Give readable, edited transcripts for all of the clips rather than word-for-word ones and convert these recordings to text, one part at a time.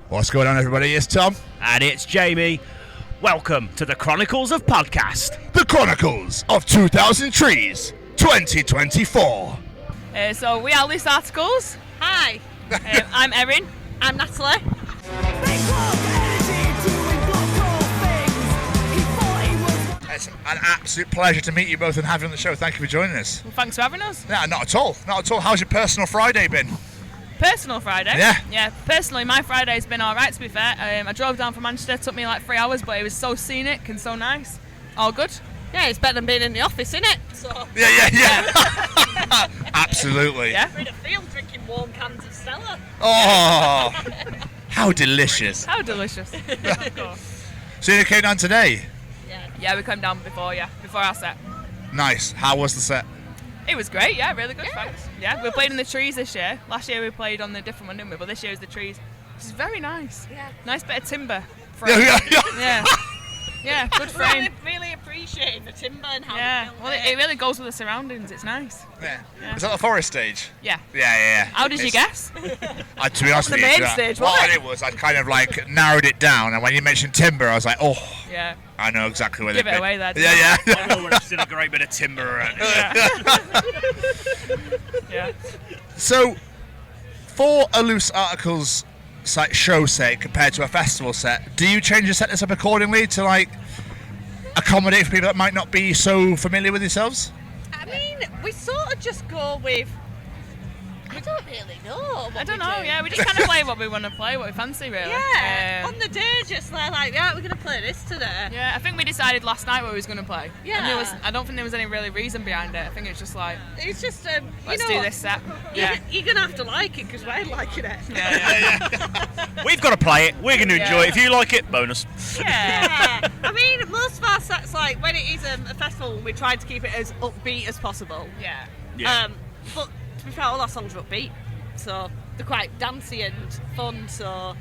What's going on, everybody? It's Tom. And it's Jamie. Welcome to the Chronicles of Podcast. The Chronicles of 2000 Trees 2024. So we are Loose Articles. Hi. I'm Erin. I'm Natalie. It's an absolute pleasure to meet you both and have you on the show. Thank you for joining us. Well, thanks for having us. No, not at all. Not at all. How's your personal Friday been? Personal Friday? Yeah. Personally, my Friday's been alright, to be fair. I drove down from Manchester. It took me like 3 hours, but it was so scenic and so nice. All good. Yeah, it's better than being in the office, isn't it? So. Yeah. Absolutely. Yeah. We're in a field drinking warm cans of Stella. Oh, how delicious. How delicious. Of course. So you came down today? Yeah, we came down before our set. Nice. How was the set? It was great, yeah, really good, thanks. Yeah, we played in the trees this year. Last year we played on the different one, didn't we? But this year is the trees. Which is very nice. Yeah. Nice bit of timber frame. Yeah, good frame. Really appreciate the timber and how Yeah, they built well, it really goes with the surroundings. It's nice. Yeah. Is that the forest stage? Yeah. Yeah. How did you guess? To be honest with The you, main stage, what wasn't it was, I kind of like narrowed it down, and when you mentioned timber, I was like, oh, Yeah. I know exactly where Give they've it been. away there. Yeah. I know we're still a great bit of timber around here. Yeah. So, for a Loose Articles show set compared to a festival set, do you change your set up accordingly to like accommodate for people that might not be so familiar with yourselves? I mean, we sort of just go with. I don't really know. I don't know, yeah, we just kind of play what we want to play, what we fancy, really. Yeah, on the day, just like, yeah, we're going to play this today. Yeah, I think we decided last night what we was going to play. Yeah. And I don't think there was any really reason behind it. I think it's just like, It's just, let's do this set. Yeah. You're going to have to like it because we're liking it. Yeah. We've got to play it. We're going to enjoy Yeah. it. If you like it, bonus. Yeah. I mean, most of our sets, like, when it is a festival, we try to keep it as upbeat as possible. Yeah. But to be fair, all our songs are upbeat, so they're quite dancey and fun. So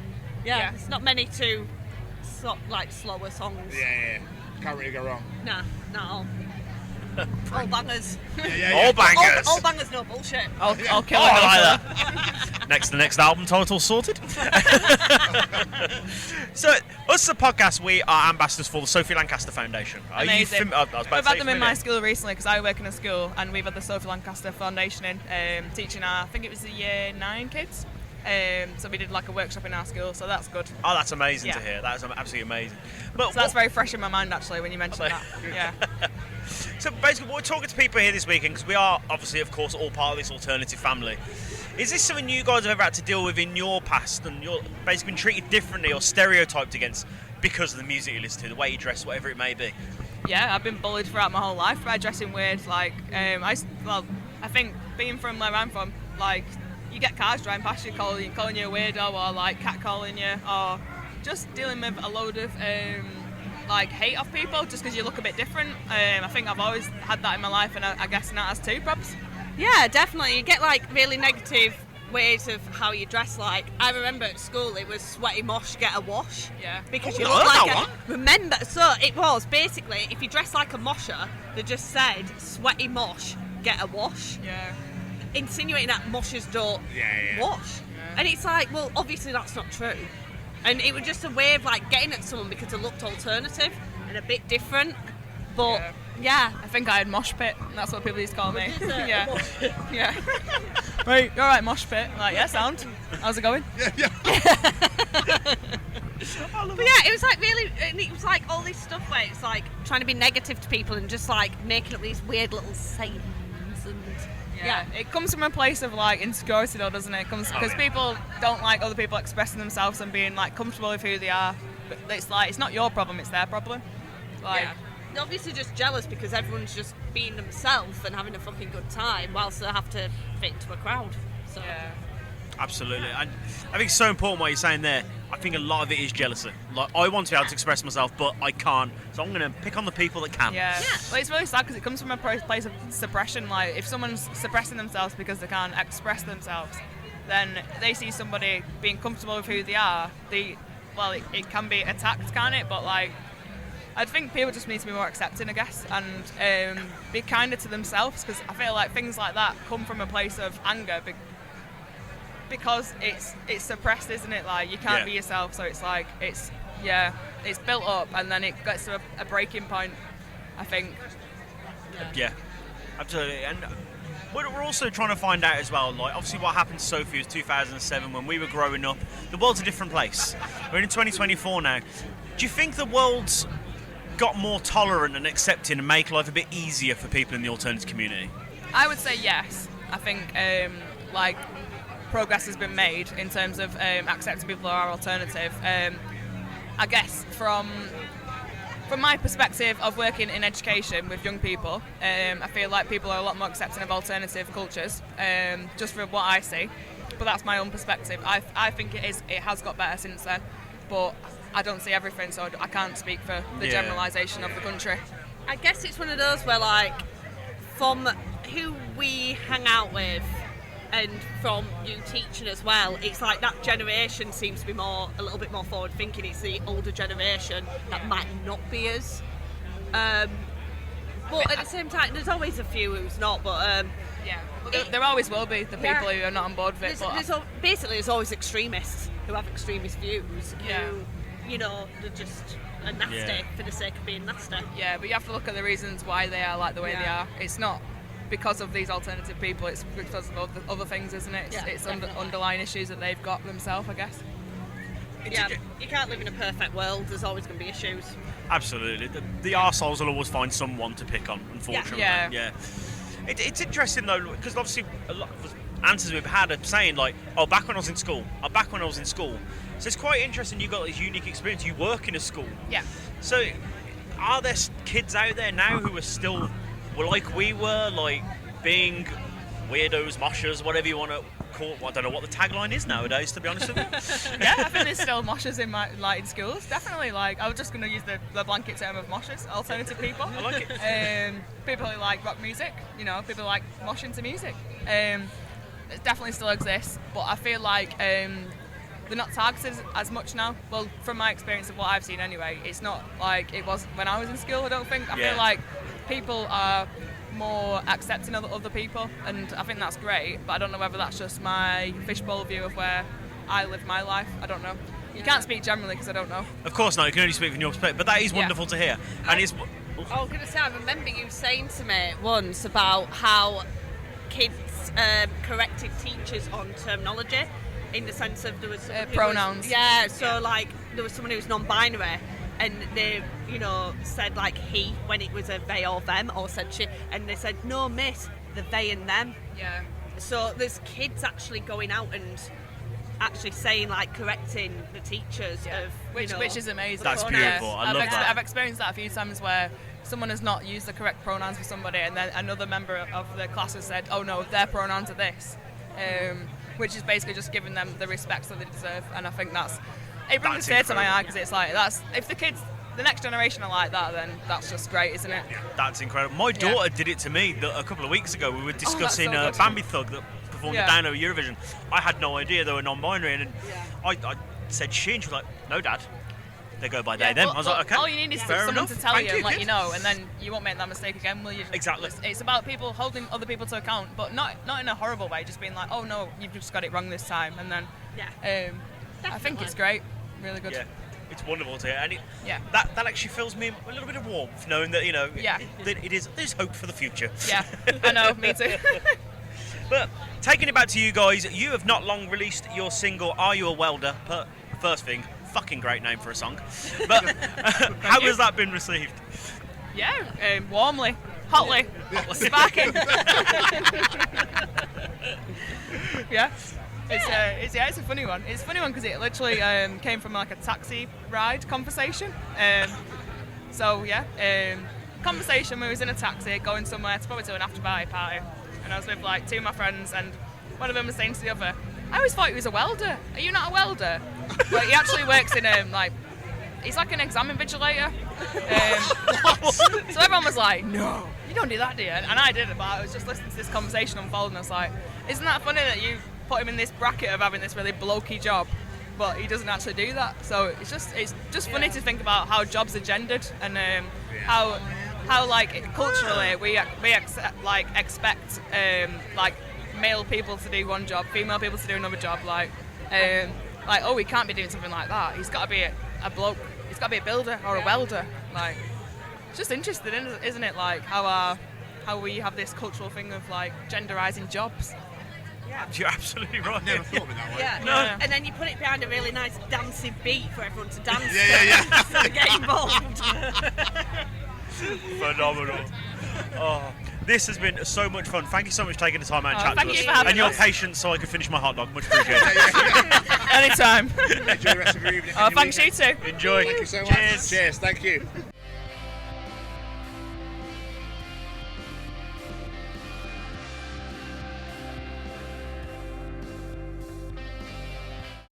yeah. It's not many too slower songs. Yeah. Can't really go wrong. Nah, not all. All bangers. All bangers. All bangers, no bullshit. I'll kill Oh, it. I like that. The next album title sorted. So, us the podcast, we are ambassadors for the Sophie Lancaster Foundation. Are you Amazing. I was about to We've say had them in my familiar? school recently because I work in a school, and we've had the Sophie Lancaster Foundation in teaching I think it was the year 9 kids. So we did like a workshop in our school, so that's good. Oh, that's amazing to Yeah. hear. That's absolutely amazing. But So that's very fresh in my mind actually when you mentioned that. Yeah. So basically, we're talking to people here this weekend because we are obviously, of course, all part of this alternative family. Is this something you guys have ever had to deal with in your past, and you're basically been treated differently or stereotyped against because of the music you listen to, the way you dress, whatever it may be? Yeah, I've been bullied throughout my whole life by dressing weird. Like, I think being from where I'm from, like, you get cars driving past you calling you a weirdo, or like catcalling you, or just dealing with a load of like hate of people just because you look a bit different. I think I've always had that in my life, and I guess Nat has too, perhaps. Yeah, definitely. You get like really negative ways of how you dress. Like I remember at school, it was sweaty mosh, get a wash. Yeah. Because Oh, you I look heard like that one. Remember, so it was basically if you dress like a mosher, they just said sweaty mosh, get a wash, Yeah. insinuating that moshers don't wash. Yeah. And it's like, well, obviously that's not true. And it was just a way of like getting at someone because it looked alternative and a bit different. But yeah. I think I had mosh pit. And that's what people used to call me. Is it? Yeah. Yeah. Right, you're right, mosh pit. Like, yeah, sound. How's it going? Yeah. But yeah, it was like really, and it was like all this stuff where it's like trying to be negative to people and just like making up these weird little sayings and Yeah, it comes from a place of like insecurity though, doesn't it? It comes because people don't like other people expressing themselves and being like comfortable with who they are. But it's like, it's not your problem, it's their problem. Like, yeah. They're obviously just jealous because everyone's just being themselves and having a fucking good time whilst they have to fit into a crowd. So yeah. Absolutely. And I think it's so important what you're saying there. I think a lot of it is jealousy. Like, I want to be able to express myself, but I can't. So I'm going to pick on the people that can. Yeah. Well, it's really sad because it comes from a place of suppression. Like, if someone's suppressing themselves because they can't express themselves, then they see somebody being comfortable with who they are. It can be attacked, can't it? But like, I think people just need to be more accepting, I guess, and be kinder to themselves, because I feel like things like that come from a place of anger. because it's suppressed, isn't it? Like you can't be yourself, so it's like it's built up and then it gets to a breaking point, I think. Yeah, absolutely. And we're also trying to find out as well, like obviously what happened to Sophie was 2007 when we were growing up. The world's a different place. We're in 2024 now. Do you think the world's got more tolerant and accepting and make life a bit easier for people in the alternative community? I would say yes. I think like progress has been made in terms of accepting people who are alternative. I guess from my perspective of working in education with young people, I feel like people are a lot more accepting of alternative cultures, just from what I see. But that's my own perspective. I think it has got better since then, but I don't see everything, so I can't speak for the generalisation of the country. I guess it's one of those where, like, from who we hang out with and from you teaching as well, it's like that generation seems to be a little bit more forward thinking. It's the older generation that might not be as but at the same time there's always a few who's not, but there always will be the people who are not on board with it. There's always extremists who have extremist views who, you know, they're just nasty for the sake of being nasty. Yeah, but you have to look at the reasons why they are like the way they are. It's not because of these alternative people, it's because of other things, isn't it? It's underlying issues that they've got themselves, I guess. You can't live in a perfect world, there's always going to be issues. Absolutely. The arseholes will always find someone to pick on, unfortunately. Yeah. It's interesting though, because obviously a lot of the answers we've had are saying like, oh, back when I was in school, So it's quite interesting you got this unique experience, you work in a school. Yeah. So are there kids out there now who are still like we were, like being weirdos, moshers, whatever you want to call. I don't know what the tagline is nowadays, to be honest with you. Yeah, I think there's still moshers in schools. Definitely, like I was just going to use the blanket term of moshers, alternative people. I like it. People who like rock music, you know, people who like moshing to music. It definitely still exists, but I feel like they're not targeted as much now. Well, from my experience of what I've seen anyway, it's not like it was when I was in school, I don't think. I feel like people are more accepting of other people, and I think that's great, but I don't know whether that's just my fishbowl view of where I live my life. I don't know. You can't speak generally because I don't know. Of course not, you can only speak from your perspective, but that is wonderful to hear. And it's... I was going to say, I remember you saying to me once about how kids corrected teachers on terminology, in the sense of there was pronouns. Like there was someone who was non-binary, and they, you know, said like he when it was a they or them, or said she, and they said no, miss, the they and them. Yeah. So there's kids actually going out and actually saying like correcting the teachers of which is amazing. That's beautiful. I love that. I've experienced that a few times where someone has not used the correct pronouns for somebody, and then another member of the class has said, oh no, their pronouns are this. Which is basically just giving them the respect that they deserve, and I think it brings a tear to my eye, because it's like if the next generation are like that, then that's just great, isn't it? That's incredible. My daughter did it to me a couple of weeks ago. We were discussing Bambi Thug that performed at Dino Eurovision. I had no idea they were non-binary, and I said she, and she was like, no, Dad. They go by they, them. I was like, okay. All you need is someone to tell you and let you know, and then you won't make that mistake again, will you? Exactly. It's about people holding other people to account, but not in a horrible way, just being like, oh no, you've just got it wrong this time, and then I think it's great, really good. Yeah. It's wonderful to hear, and that actually fills me a little bit of warmth, knowing that, you know, there's hope for the future. Yeah, I know, me too. But taking it back to you guys, you have not long released your single "Are You a Welder?" First thing, fucking great name for a song. But how has that been received? Yeah, warmly, hotly, sparking. Yeah. It's a funny one. It's a funny one because it literally came from like a taxi ride conversation. Conversation. We was in a taxi going somewhere, probably to an after party, and I was with like two of my friends, and one of them was saying to the other, "I always thought he was a welder. Are you not a welder?" But he actually works in he's like an exam invigilator. So everyone was like, "No, you don't do that, do you?" And I did it, but I was just listening to this conversation unfold, and I was like, "Isn't that funny that you put him in this bracket of having this really blokey job, but he doesn't actually do that?" So it's just funny to think about how jobs are gendered, and how like culturally we expect like male people to do one job, female people to do another job. Like, oh, he can't be doing something like that. He's got to be a bloke. He's got to be a builder or a welder. Like, it's just interesting, isn't it? Like how we have this cultural thing of like genderising jobs. Yeah. You're absolutely right. I've never thought of it that way. Yeah. No. And then you put it behind a really nice dancing beat for everyone to dance Yeah. to. So get involved. Phenomenal. Oh, this has been so much fun. Thank you so much for taking the time out and chatting thank to you us. for having And your us. patience so I can finish my hot dog. Much appreciated. Anytime. Enjoy the rest of your evening. Oh, and your thanks, you weekend. too. Enjoy. Thank you so much. Cheers. Cheers. Thank you.